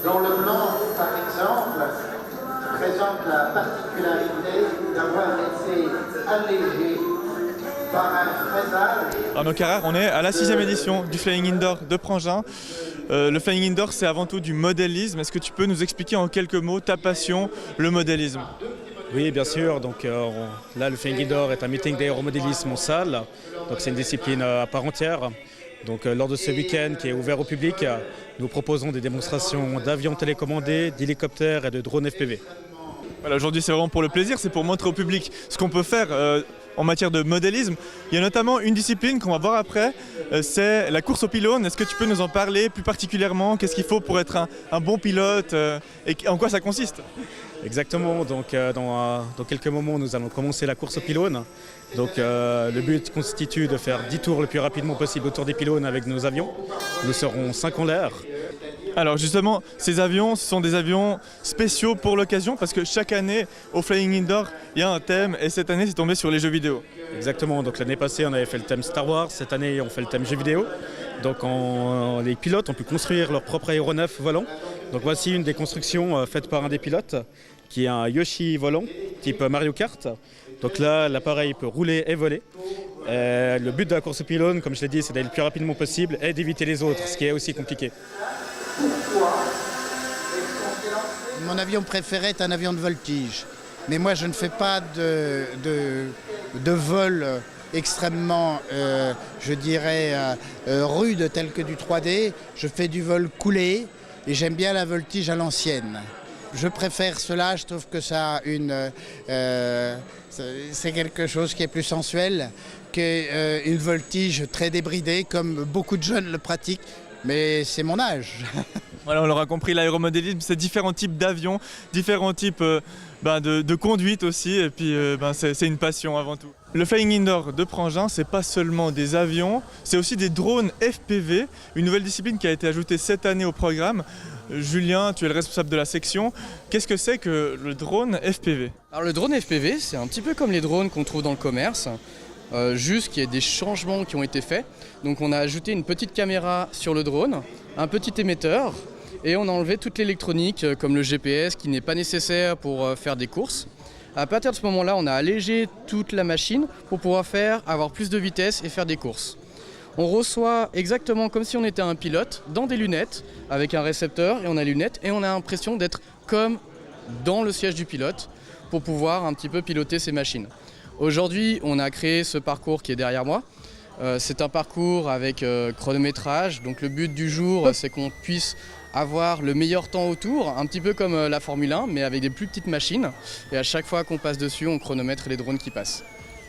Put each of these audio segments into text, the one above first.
dont le blanc, par exemple, présente la particularité d'avoir été allégé par un fraisage. Arnaud Carrère, on est à la 6e édition du Flying Indoor de Prangin. Le Flying Indoor, c'est avant tout du modélisme. Est-ce que tu peux nous expliquer en quelques mots ta passion, le modélisme? Oui, bien sûr. Donc, là, le Flying Indoor est un meeting d'aéromodélisme en salle. Donc, c'est une discipline à part entière. Donc, lors de ce week-end qui est ouvert au public, nous proposons des démonstrations d'avions télécommandés, d'hélicoptères et de drones FPV. Voilà, aujourd'hui, c'est vraiment pour le plaisir, c'est pour montrer au public ce qu'on peut faire en matière de modélisme. Il y a notamment une discipline qu'on va voir après, c'est la course au pylône. Est-ce que tu peux nous en parler plus particulièrement? Qu'est-ce qu'il faut pour être un bon pilote et en quoi ça consiste? Exactement, donc dans quelques moments nous allons commencer la course au pylône. Donc le but constitue de faire 10 tours le plus rapidement possible autour des pylônes avec nos avions. Nous serons 5 en l'air. Alors justement, ces avions, ce sont des avions spéciaux pour l'occasion parce que chaque année au Flying Indoor, il y a un thème et cette année c'est tombé sur les jeux vidéo. Exactement, donc l'année passée on avait fait le thème Star Wars, cette année on fait le thème jeux vidéo. Donc les pilotes ont pu construire leur propre aéronef volant. Donc voici une des constructions faites par un des pilotes qui est un Yoshi volant type Mario Kart. Donc là l'appareil peut rouler et voler. Le but de la course au pylône, comme je l'ai dit, c'est d'aller le plus rapidement possible et d'éviter les autres, ce qui est aussi compliqué. Mon avion préféré est un avion de voltige. Mais moi, je ne fais pas de vol extrêmement, je dirais, rude tel que du 3D. Je fais du vol coulé et j'aime bien la voltige à l'ancienne. Je préfère cela, je trouve que ça a c'est quelque chose qui est plus sensuel qu'une voltige très débridée, comme beaucoup de jeunes le pratiquent. Mais c'est mon âge. Voilà, on l'aura compris, l'aéromodélisme, c'est différents types d'avions, différents types de conduite aussi, et puis c'est une passion avant tout. Le Flying Indoor de Prangin, c'est pas seulement des avions, c'est aussi des drones FPV, une nouvelle discipline qui a été ajoutée cette année au programme. Julien, tu es le responsable de la section. Qu'est-ce que c'est que le drone FPV? Alors le drone FPV, c'est un petit peu comme les drones qu'on trouve dans le commerce. Juste qu'il y a des changements qui ont été faits. Donc on a ajouté une petite caméra sur le drone, un petit émetteur et on a enlevé toute l'électronique comme le GPS qui n'est pas nécessaire pour faire des courses. À partir de ce moment-là, on a allégé toute la machine pour pouvoir avoir plus de vitesse et faire des courses. On reçoit exactement comme si on était un pilote dans des lunettes avec un récepteur et on a les lunettes et on a l'impression d'être comme dans le siège du pilote pour pouvoir un petit peu piloter ces machines. Aujourd'hui, on a créé ce parcours qui est derrière moi. C'est un parcours avec chronométrage. Donc le but du jour, c'est qu'on puisse avoir le meilleur temps autour, un petit peu comme la Formule 1, mais avec des plus petites machines. Et à chaque fois qu'on passe dessus, on chronomètre les drones qui passent.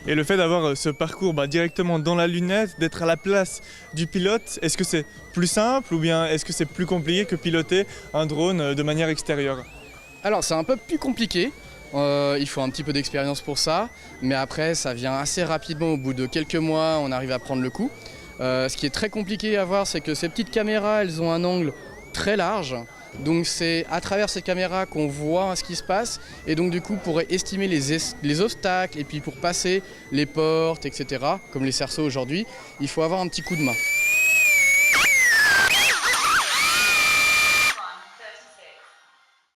Et le fait d'avoir ce parcours directement dans la lunette, d'être à la place du pilote, est-ce que c'est plus simple ou bien est-ce que c'est plus compliqué que piloter un drone de manière extérieure? Alors c'est un peu plus compliqué. Il faut un petit peu d'expérience pour ça, mais après ça vient assez rapidement, au bout de quelques mois on arrive à prendre le coup. Ce qui est très compliqué à voir, c'est que ces petites caméras, elles ont un angle très large, donc c'est à travers ces caméras qu'on voit ce qui se passe, et donc du coup pour estimer les obstacles et puis pour passer les portes, etc., comme les cerceaux aujourd'hui, il faut avoir un petit coup de main.